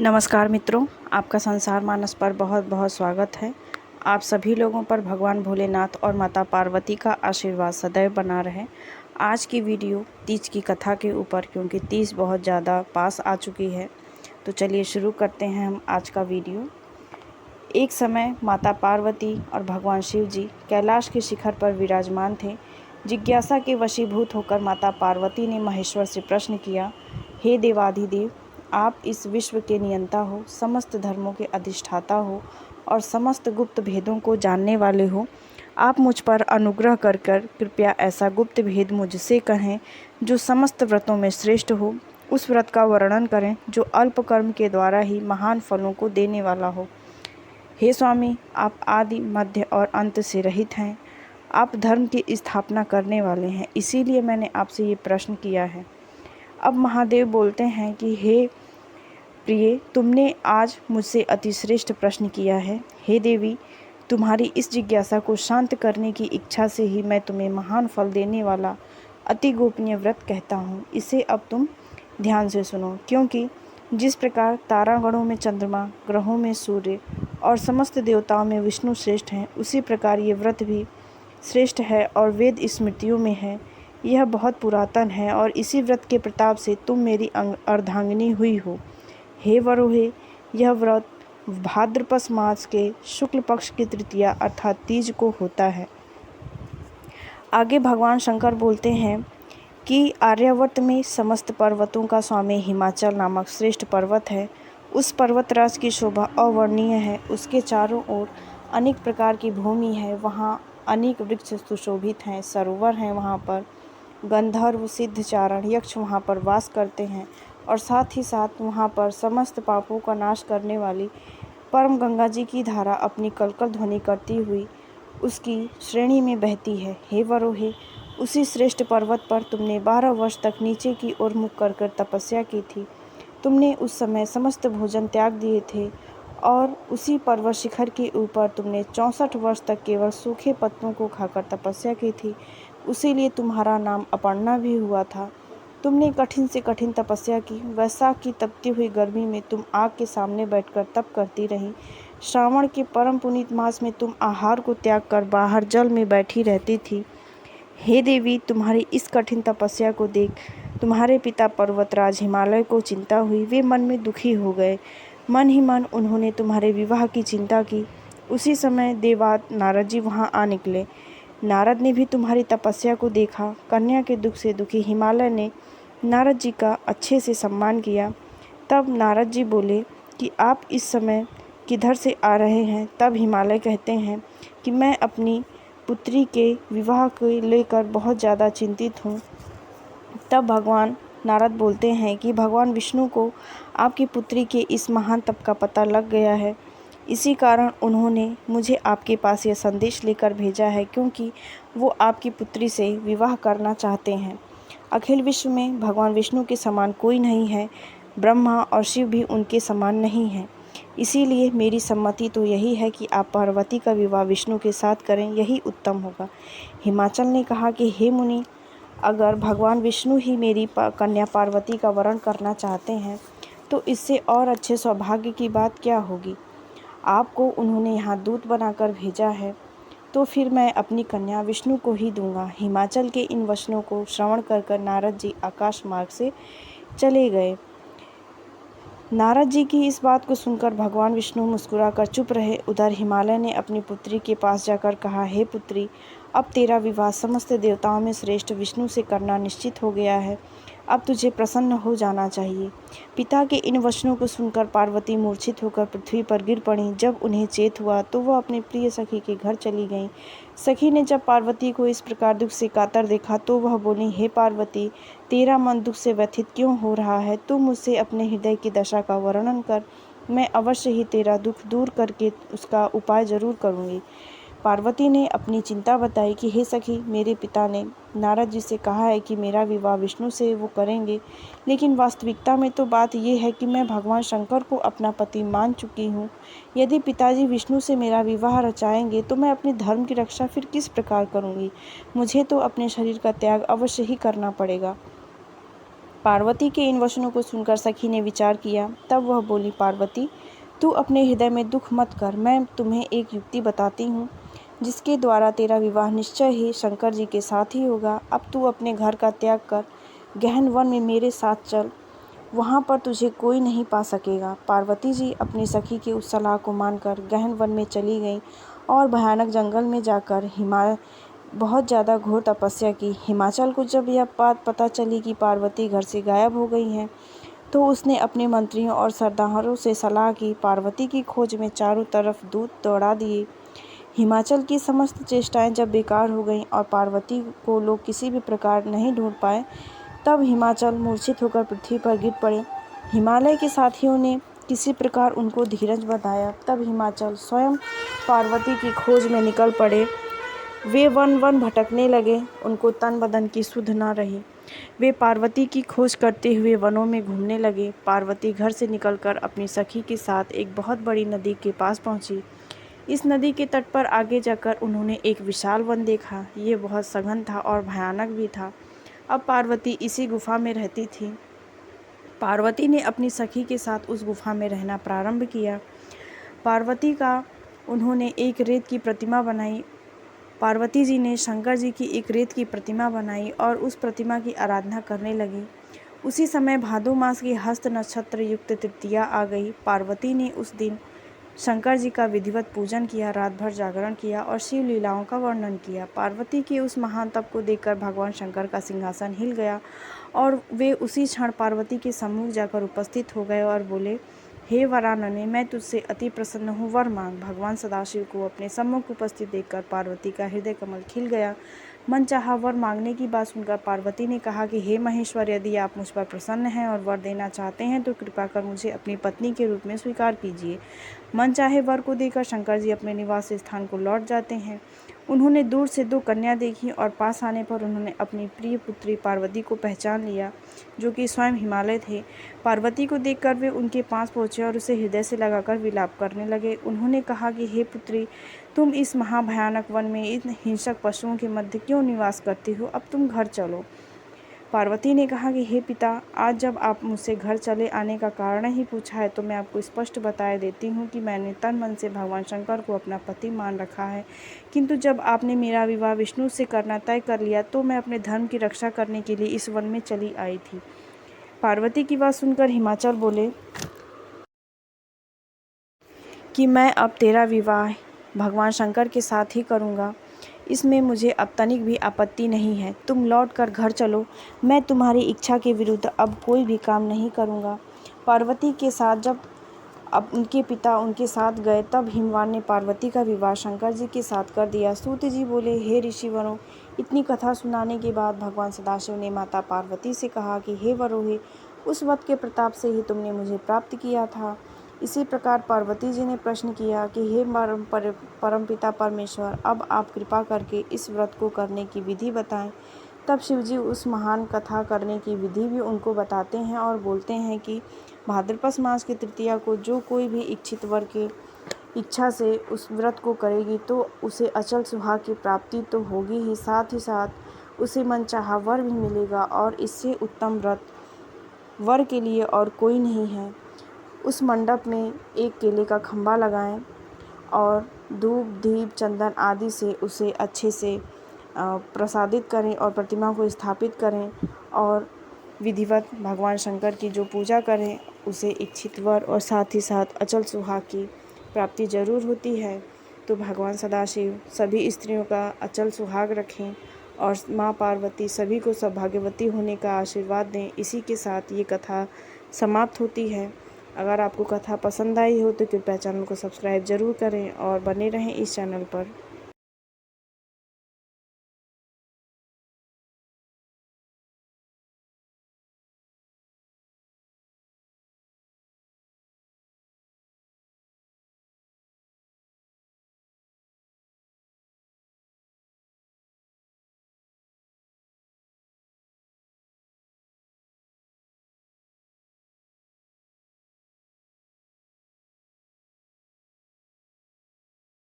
नमस्कार मित्रों, आपका संसार मानस पर बहुत बहुत स्वागत है। आप सभी लोगों पर भगवान भोलेनाथ और माता पार्वती का आशीर्वाद सदैव बना रहे। आज की वीडियो तीज की कथा के ऊपर, क्योंकि तीज बहुत ज़्यादा पास आ चुकी है, तो चलिए शुरू करते हैं हम आज का वीडियो। एक समय माता पार्वती और भगवान शिव जी कैलाश के शिखर पर विराजमान थे। जिज्ञासा के वशीभूत होकर माता पार्वती ने महेश्वर से प्रश्न किया, हे देवाधिदेव, आप इस विश्व के नियंता हो, समस्त धर्मों के अधिष्ठाता हो और समस्त गुप्त भेदों को जानने वाले हो। आप मुझ पर अनुग्रह कर कृपया ऐसा गुप्त भेद मुझसे कहें जो समस्त व्रतों में श्रेष्ठ हो। उस व्रत का वर्णन करें जो अल्प कर्म के द्वारा ही महान फलों को देने वाला हो। हे स्वामी, आप आदि मध्य और अंत से रहित हैं। आप धर्म की स्थापना करने वाले हैं, इसीलिए मैंने आपसे ये प्रश्न किया है। अब महादेव बोलते हैं कि हे प्रिय, तुमने आज मुझसे अतिश्रेष्ठ प्रश्न किया है। हे देवी, तुम्हारी इस जिज्ञासा को शांत करने की इच्छा से ही मैं तुम्हें महान फल देने वाला अति गोपनीय व्रत कहता हूँ। इसे अब तुम ध्यान से सुनो, क्योंकि जिस प्रकार तारागणों में चंद्रमा, ग्रहों में सूर्य और समस्त देवताओं में विष्णु श्रेष्ठ हैं, उसी प्रकार ये व्रत भी श्रेष्ठ है और वेद स्मृतियों में है। यह बहुत पुरातन है और इसी व्रत के प्रताप से तुम मेरी अर्धांगिनी हुई हो। हे वरोहे, यह व्रत भाद्रपद मास के शुक्ल पक्ष की तृतीया अर्थात तीज को होता है। आगे भगवान शंकर बोलते हैं कि आर्यावर्त में समस्त पर्वतों का स्वामी हिमाचल नामक श्रेष्ठ पर्वत है। उस पर्वतराज की शोभा अवर्णनीय है। उसके चारों ओर अनेक प्रकार की भूमि है। वहाँ अनेक वृक्ष सुशोभित हैं, सरोवर हैं। वहाँ पर गंधर्व, सिद्ध, चारण, यक्ष वहाँ पर वास करते हैं और साथ ही साथ वहाँ पर समस्त पापों का नाश करने वाली परम गंगा जी की धारा अपनी कलकल ध्वनि करती हुई उसकी श्रेणी में बहती है। हे वरोहे, उसी श्रेष्ठ पर्वत पर तुमने 12 वर्ष तक नीचे की ओर मुख कर तपस्या की थी। तुमने उस समय समस्त भोजन त्याग दिए थे और उसी पर्वत शिखर के ऊपर तुमने 64 वर्ष तक केवल सूखे पत्तों को खाकर तपस्या की थी। उसीलिए तुम्हारा नाम अपर्णा भी हुआ था। तुमने कठिन से कठिन तपस्या की। वैशाख की तपती हुई गर्मी में तुम आग के सामने बैठकर तप करती रही। श्रावण के परम पुनीत मास में तुम आहार को त्याग कर बाहर जल में बैठी रहती थी। हे देवी, तुम्हारी इस कठिन तपस्या को देख तुम्हारे पिता पर्वतराज हिमालय को चिंता हुई। वे मन में दुखी हो गए। मन ही मन उन्होंने तुम्हारे विवाह की चिंता की। उसी समय देवात नारद जी वहाँ आ निकले। नारद ने भी तुम्हारी तपस्या को देखा। कन्या के दुख से दुखी हिमालय ने नारद जी का अच्छे से सम्मान किया। तब नारद जी बोले कि आप इस समय किधर से आ रहे हैं। तब हिमालय कहते हैं कि मैं अपनी पुत्री के विवाह को लेकर बहुत ज़्यादा चिंतित हूँ। तब भगवान नारद बोलते हैं कि भगवान विष्णु को आपकी पुत्री के इस महान तप का पता लग गया है। इसी कारण उन्होंने मुझे आपके पास यह संदेश लेकर भेजा है, क्योंकि वो आपकी पुत्री से विवाह करना चाहते हैं। अखिल विश्व में भगवान विष्णु के समान कोई नहीं है। ब्रह्मा और शिव भी उनके समान नहीं हैं। इसीलिए मेरी सम्मति तो यही है कि आप पार्वती का विवाह विष्णु के साथ करें, यही उत्तम होगा। हिमाचल ने कहा कि हे मुनि, अगर भगवान विष्णु ही मेरी कन्या पार्वती का वरण करना चाहते हैं तो इससे और अच्छे सौभाग्य की बात क्या होगी। आपको उन्होंने यहाँ दूत बनाकर भेजा है, तो फिर मैं अपनी कन्या विष्णु को ही दूंगा। हिमाचल के इन वचनों को श्रवण कर नारद जी आकाश मार्ग से चले गए। नारद जी की इस बात को सुनकर भगवान विष्णु मुस्कुराकर चुप रहे। उधर हिमालय ने अपनी पुत्री के पास जाकर कहा, हे पुत्री, अब तेरा विवाह समस्त देवताओं में श्रेष्ठ विष्णु से करना निश्चित हो गया है। अब तुझे प्रसन्न हो जाना चाहिए। पिता के इन वचनों को सुनकर पार्वती मूर्छित होकर पृथ्वी पर गिर पड़ी। जब उन्हें चेत हुआ तो वह अपने प्रिय सखी के घर चली गईं। सखी ने जब पार्वती को इस प्रकार दुख से कातर देखा तो वह बोली, हे पार्वती, तेरा मन दुख से व्यथित क्यों हो रहा है। तू मुझसे अपने हृदय की दशा का वर्णन कर, मैं अवश्य ही तेरा दुख दूर करके उसका उपाय जरूर करूँगी। पार्वती ने अपनी चिंता बताई कि हे सखी, मेरे पिता ने नारद जी से कहा है कि मेरा विवाह विष्णु से वो करेंगे, लेकिन वास्तविकता में तो बात ये है कि मैं भगवान शंकर को अपना पति मान चुकी हूँ। यदि पिताजी विष्णु से मेरा विवाह रचाएंगे तो मैं अपने धर्म की रक्षा फिर किस प्रकार करूँगी। मुझे तो अपने शरीर का त्याग अवश्य ही करना पड़ेगा। पार्वती के इन वचनों को सुनकर सखी ने विचार किया। तब वह बोली, पार्वती, तू अपने हृदय में दुख मत कर। मैं तुम्हें एक युक्ति बताती हूँ जिसके द्वारा तेरा विवाह निश्चय ही शंकर जी के साथ ही होगा। अब तू अपने घर का त्याग कर गहन वन में मेरे साथ चल, वहाँ पर तुझे कोई नहीं पा सकेगा। पार्वती जी अपनी सखी की उस सलाह को मानकर गहन वन में चली गईं और भयानक जंगल में जाकर बहुत ज़्यादा घोर तपस्या की। हिमाचल को जब यह बात पता चली कि पार्वती घर से गायब हो गई हैं, तो उसने अपने मंत्रियों और सरदारों से सलाह की। पार्वती की खोज में चारों तरफ दूत दौड़ा दिए। हिमाचल की समस्त चेष्टाएं जब बेकार हो गईं और पार्वती को लोग किसी भी प्रकार नहीं ढूंढ पाए, तब हिमाचल मूर्छित होकर पृथ्वी पर गिर पड़े। हिमालय के साथियों ने किसी प्रकार उनको धीरज बंधाया। तब हिमाचल स्वयं पार्वती की खोज में निकल पड़े। वे वन वन भटकने लगे, उनको तन बदन की सुध न रही। वे पार्वती की खोज करते हुए वनों में घूमने लगे। पार्वती घर से निकलकर अपनी सखी के साथ एक बहुत बड़ी नदी के पास पहुंची। इस नदी के तट पर आगे जाकर उन्होंने एक विशाल वन देखा। ये बहुत सघन था और भयानक भी था। अब पार्वती इसी गुफा में रहती थी। पार्वती ने अपनी सखी के साथ उस गुफा में रहना प्रारंभ किया। पार्वती का उन्होंने एक रेत की प्रतिमा बनाई। पार्वती जी ने शंकर जी की एक रेत की प्रतिमा बनाई और उस प्रतिमा की आराधना करने लगी। उसी समय भादो मास की हस्त नक्षत्र युक्त तृतीया आ गई। पार्वती ने उस दिन शंकर जी का विधिवत पूजन किया, रात भर जागरण किया और शिव लीलाओं का वर्णन किया। पार्वती के उस महान तप को देखकर भगवान शंकर का सिंहासन हिल गया और वे उसी क्षण पार्वती के सम्मुख जाकर उपस्थित हो गए और बोले, हे वरानने, मैं तुझसे अति प्रसन्न हूँ, वर मांग। भगवान सदाशिव को अपने सम्मुख उपस्थित देखकर पार्वती का हृदय कमल खिल गया। मन चाहा वर मांगने की बात सुनकर पार्वती ने कहा कि हे महेश्वर, यदि आप मुझ पर प्रसन्न हैं और वर देना चाहते हैं तो कृपा कर मुझे अपनी पत्नी के रूप में स्वीकार कीजिए। मन चाहे वर को देकर शंकर जी अपने निवास स्थान को लौट जाते हैं। उन्होंने दूर से 2 कन्या देखी और पास आने पर उन्होंने अपनी प्रिय पुत्री पार्वती को पहचान लिया, जो कि स्वयं हिमालय थे। पार्वती को देखकर वे उनके पास पहुंचे और उसे हृदय से लगाकर विलाप करने लगे। उन्होंने कहा कि हे पुत्री, तुम इस महाभयानक वन में इन हिंसक पशुओं के मध्य क्यों निवास करती हो? अब तुम घर चलो। पार्वती ने कहा कि हे पिता, आज जब आप मुझसे घर चले आने का कारण ही पूछा है, तो मैं आपको स्पष्ट बताए देती हूँ कि मैंने तन मन से भगवान शंकर को अपना पति मान रखा है। किंतु जब आपने मेरा विवाह विष्णु से करना तय कर लिया, तो मैं अपने धर्म की रक्षा करने के लिए इस वन में चली आई थी। पार्वती की बात सुनकर हिमाचल बोले कि मैं अब तेरा विवाह भगवान शंकर के साथ ही करूँगा। इसमें मुझे अब तनिक भी आपत्ति नहीं है। तुम लौट कर घर चलो। मैं तुम्हारी इच्छा के विरुद्ध अब कोई भी काम नहीं करूँगा। पार्वती के साथ जब अब उनके पिता उनके साथ गए, तब हिमवान ने पार्वती का विवाह शंकर जी के साथ कर दिया। सूत जी बोले, हे ऋषिवरों, इतनी कथा सुनाने के बाद भगवान सदाशिव ने माता पार्वती से कहा कि हे वरोहे, उस वक्त के प्रताप से ही तुमने मुझे प्राप्त किया था। इसी प्रकार पार्वती जी ने प्रश्न किया कि हे परमपिता परमेश्वर, अब आप कृपा करके इस व्रत को करने की विधि बताएं। तब शिवजी उस महान कथा करने की विधि भी उनको बताते हैं और बोलते हैं कि भाद्रपद मास की तृतीया को जो कोई भी इच्छित वर के इच्छा से उस व्रत को करेगी, तो उसे अचल सुहाग की प्राप्ति तो होगी ही साथ उसे मनचाहा वर भी मिलेगा और इससे उत्तम व्रत वर के लिए और कोई नहीं है। उस मंडप में एक केले का खंभा लगाएं और धूप दीप चंदन आदि से उसे अच्छे से प्रसादित करें और प्रतिमा को स्थापित करें और विधिवत भगवान शंकर की जो पूजा करें, उसे इच्छित वर और साथ ही साथ अचल सुहाग की प्राप्ति जरूर होती है। तो भगवान सदाशिव सभी स्त्रियों का अचल सुहाग रखें और माँ पार्वती सभी को सौभाग्यवती होने का आशीर्वाद दें। इसी के साथ ये कथा समाप्त होती है। अगर आपको कथा पसंद आई हो तो कृपया चैनल को सब्सक्राइब ज़रूर करें और बने रहें इस चैनल पर।